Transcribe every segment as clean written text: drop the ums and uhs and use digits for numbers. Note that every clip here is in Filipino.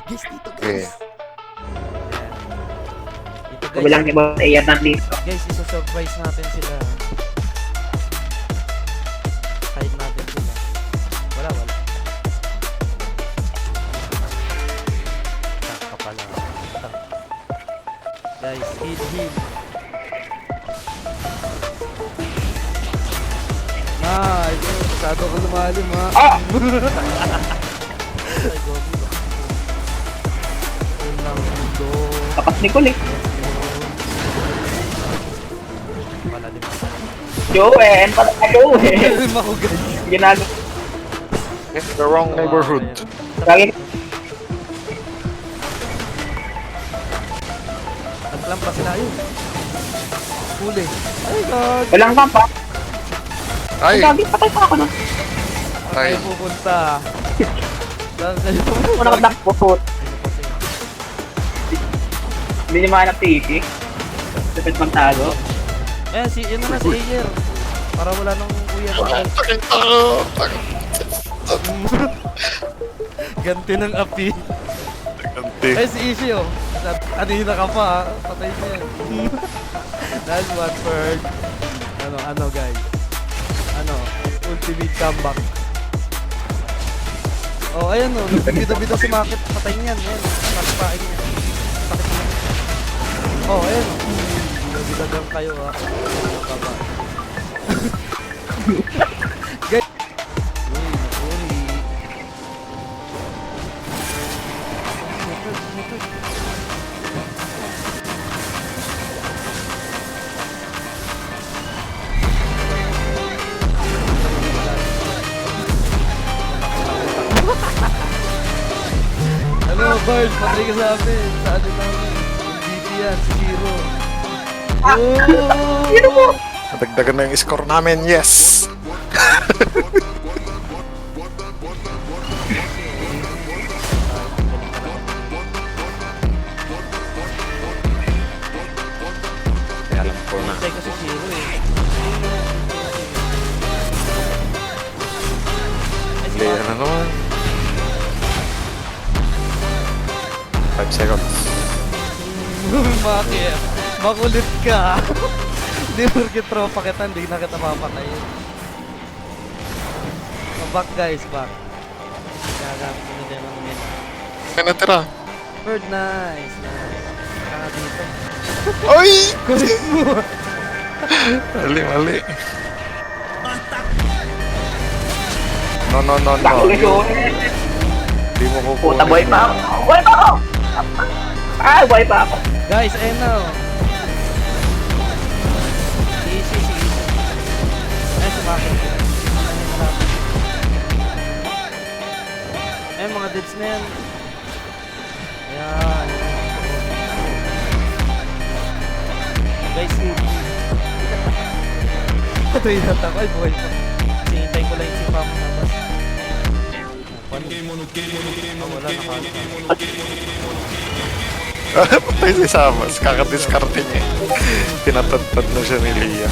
Guys, dito Okay. guys. Dito guys. Kabilang ni Boss Ayan nandito. Guys, isa-surprise natin sila. Hide natin sila. Wala. Taka pala. Guys, heal. Nice! Masyado ka lumalim ha. Ah! Ay, gobi. Unang mundo. Tapas ni Cole eh. Malalim. Joen! Parang ka Joen! Malalim ako guys. Ginagawa. In the wrong neighborhood. Lagi Naglampas sila yun. Huli. Ay, God. walang kampa. Ay! Lagi patay pa ako nun. Ay! Saan kayo pupunta? Saan kayo Ako nakadap po po. Hindi niya mahanap TV. Dapat magtago. Eh, yun na si Ayer. Para wala nang kuya na. Ganti ng api. Ganti. Eh, si Ishi oh. Kanina ka pa ha. Patay niya yan. That's one bird. Ano guys? Ultimate comeback. Oh, ayan oh. Nagbida-bida si Makit. Patay niyan. Ayan. Pakipain niya. Sakit niya. Oh, ayan. Bida-bida lang kayo ha. Baba. Guys. Uy, nakuri. Ano, Bard? Patay ka sa amin. Sa ano namin? MVP yan, si Hero. Oh! Sino mo? Nadagdagan na yung score namin, yes! Kaya alam ko na. Patay ka si Hero eh. Ay, si Clear na naman. 5 seconds. Bakit? Makulit ka. Hindi porkit tropa kita, hindi na kita papatayin. Back guys, back. Gagamit ko na din ng min. May natira. Bird, nice. Saka dito. Oy! Kulit mo. Mali. No. Tako ni Joen! Di mo kukunin. Puta, buhay pa ako! Buhay pa ako! Ah, buhay pa ako! Guys, ayun na. Easy. Ayun, sumakit. Ayun, mga deads na yan. Ayan. Guys, ito yung natak. Ay, buhay pa. Sinintay ko lang yung sipa mo na bas. Wala na Patay si Samas. Kakadiskarte niya. Tinatadtad na siya ni Lia.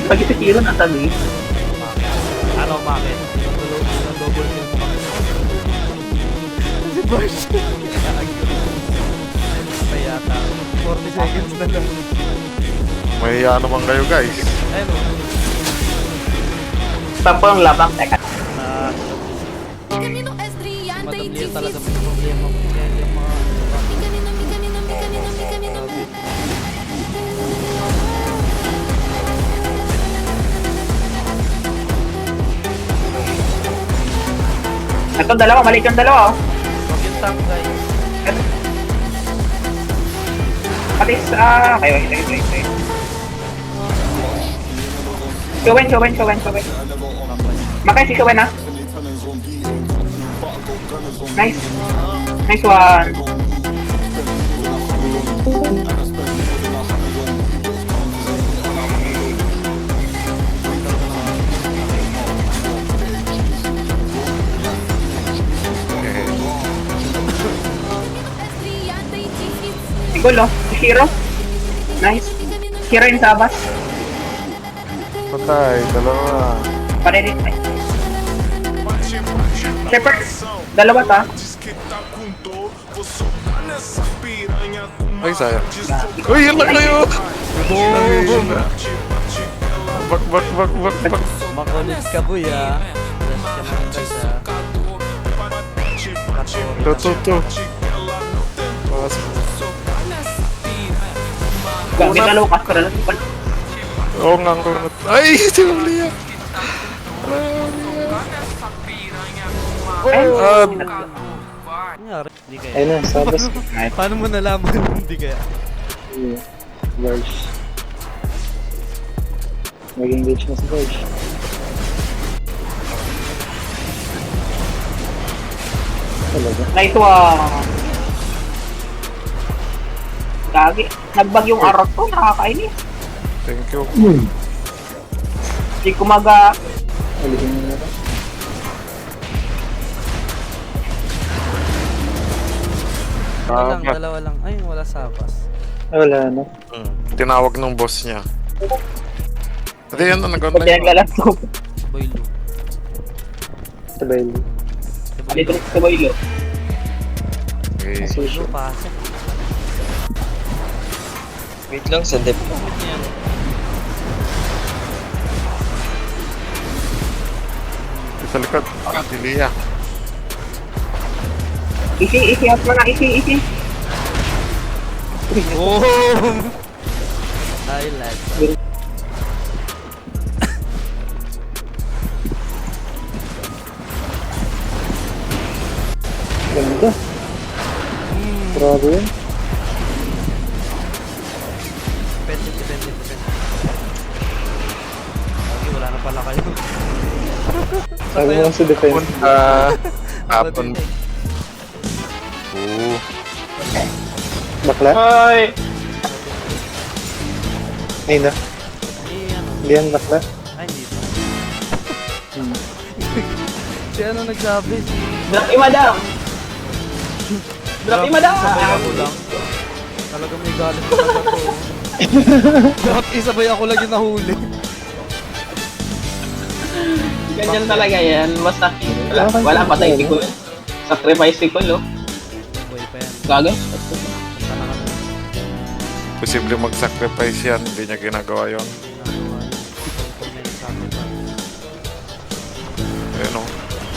Pag ito Hero na tabi. Ano, bakit? Yung double kill mo kami. Si Bars. Kaya yata. 40 seconds na lang. May naman kayo guys. Ayun o. Saan po yung labang? Teka. Madam Lia talaga may problema ko. Kaya yung mga... Itong dalawa, maliit yung dalawa oh. Huwag yung tank guys. Patis, okay, wait. Joen. Makay si Joen ah. Nice one. Sigol oh, si Hero. Nice. Hero yung sabas. Patay, dalawa. Parinig. Shepard, dalawa ta. Ay, sayang. Uy, yun lang kayo! Bak. Makulit ka, boy, ah. Flash ka naman, guys, ah. To. Gagi na Lucas ka na. Oo nga, ay, si Julia! Nangyari, hindi kaya. Ayun na, sabas. Paano mo nalaman hindi kaya? Verge. Mag-engage na si Verge. Talaga. Nice one. Gagi. Nagbag yung arrow ko. Nakakainis. Thank you. Hindi kumaga. Ulitin mo na ba? Dalawa lang. Ay, wala sabas. Wala na. Tinawag ng boss niya. Hindi yan na Pag nag-online. pinaglalas ko. Boy Lu. Sabay. Dito sa Boylo. Okay. Sushi. Lu, pasok. Wait lang, sandip. Bakit niya yan? Sa likod. Si Lia. Isi up mo na. Isi. Oh! Highlight. Ganda. Grabe yun. Depende. Okay, wala na pala kayo. Sabi mo sa defense. Hapon. Oo. Bakla? Hoy! Ay na. Ano? Hindi yan bakla. Ay, hindi pa. Si ano nagsabi? Drop madam! Drop madam! Sabay ako lang. Talaga may galit talaga to. Dapat isabay ako lang yung nahuli. Ganyan talaga yan. Basta wala patay si Kul. Sacrifice si Kul, oh. Boy pa yan. Gago. Punta na kami. Posible mag-sacrifice yan. Hindi niya ginagawa yun. Ginagawa yun. Pag may sacrifice. Ayun o.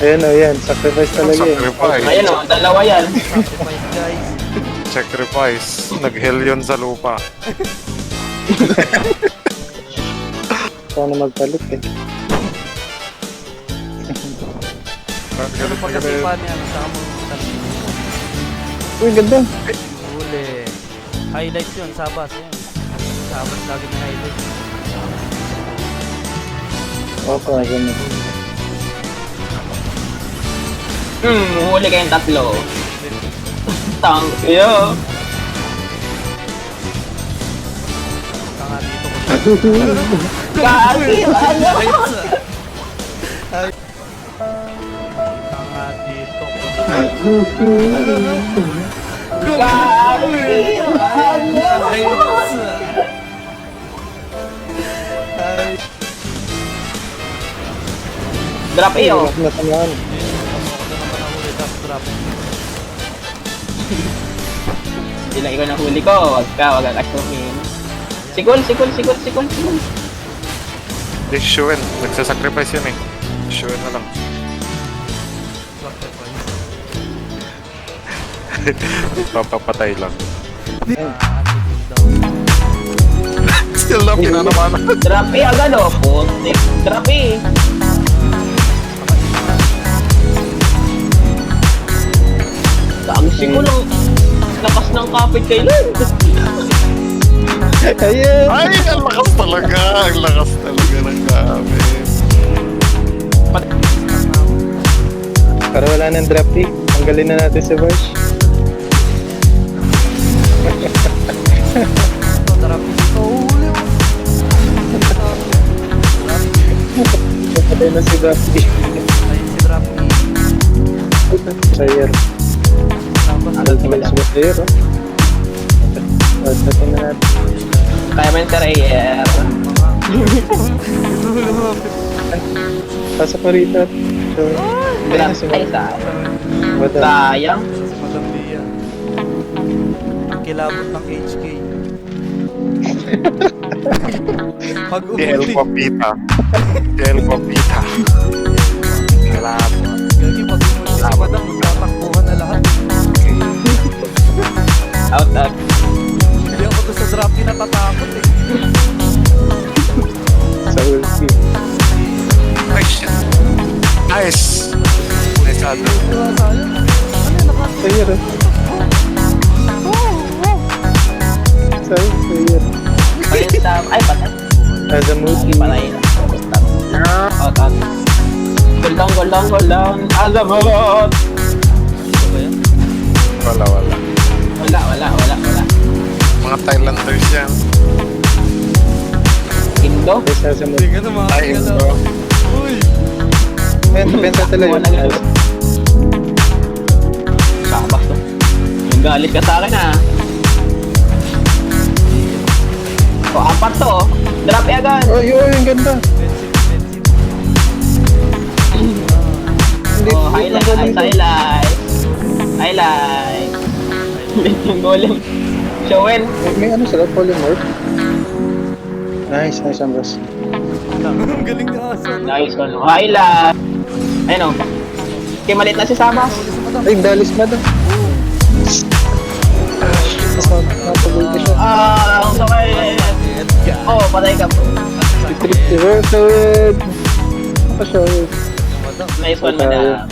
Ayan o, yan. Sacrifice talaga eh. Sacrifice. Ayun, oh. Dalawa yan. Sacrifice, guys. Sacrifice. Nag-hell yun sa lupa. Paano magpalit eh. Pero pag kasi pa niya, saka mo Uy, ganda. huli. Highlights yun, sabas yun. Sabas lagi na highlights. Opo, ganda. Huli kayong tatlo. Tang iyo. Punta nga dito ko. Gagi, ano? Ay. Punta nga dito ko. Gagi, ano? Ay. Drop iyo. Wala na tamaan. Ako na naman ang huli, tapos drop. Hindi lang ikaw nahuli ko. Wag kang asumin. Sikol. Shuen. Nagsasacrifice yun eh. Shuen na lang. Papapatay lang. Still na pinanaman. Drop iyo agad, oh. Putik. Drop iyo. Ang sikol ng lakas ng kapit kay Lord. Ayan! Ay, ang lakas talaga. Ang lakas talaga ng gamit. Para wala nang drop eh. Tanggalin na natin si Verge. Drop dito. Huli mo. Patay na si Drop eh. Ayun si drop. Player. Sabas. Ultimate si player oh. Patay na natin. Kaya man, Sir Ayer. Pasok mo rito. So, Grab. si Ay, Madam. sayang. Si Madam Lia. Ang kilabot ng HK. Pag Si El umuli. Papita. Si El Papita. Salamat. Gagi, pag umuli si Madam, magtatakbuhan na lahat. Out, out. Hindi ako doon sa draft natatakot eh. Sa ulti. Ay, shit. Nice. Nice ano. Wala tayo. Ano yun, Player eh. Player. Ay, patay. As a movie. Patay na. Out, out. Gold down. Azamot! Wala. Wala. Mga Thailanders yan. Indo? Yes, as a Hindi movie. ka na Ay, makakalaw. bro. Uy! Benta talaga. Wala na. Sabas to. Yung galit ka sa akin ah. O, apat to. Drop e agad. Oh, yun, ang ganda. Defensive. Hindi, Oh, highlight. Yung golem. Showen. May ano sila, polymorph. Nice, Ambros. Ang galing na asa. Nice one. Highlight. Ayun o. Okay, malit na si Sabas. Huli si Madam. Ay, dalis na daw. Napagul ka siya. Ang sakit. Oh, patay ka po. Trip, so, Showed. Madam. Nice one, madam.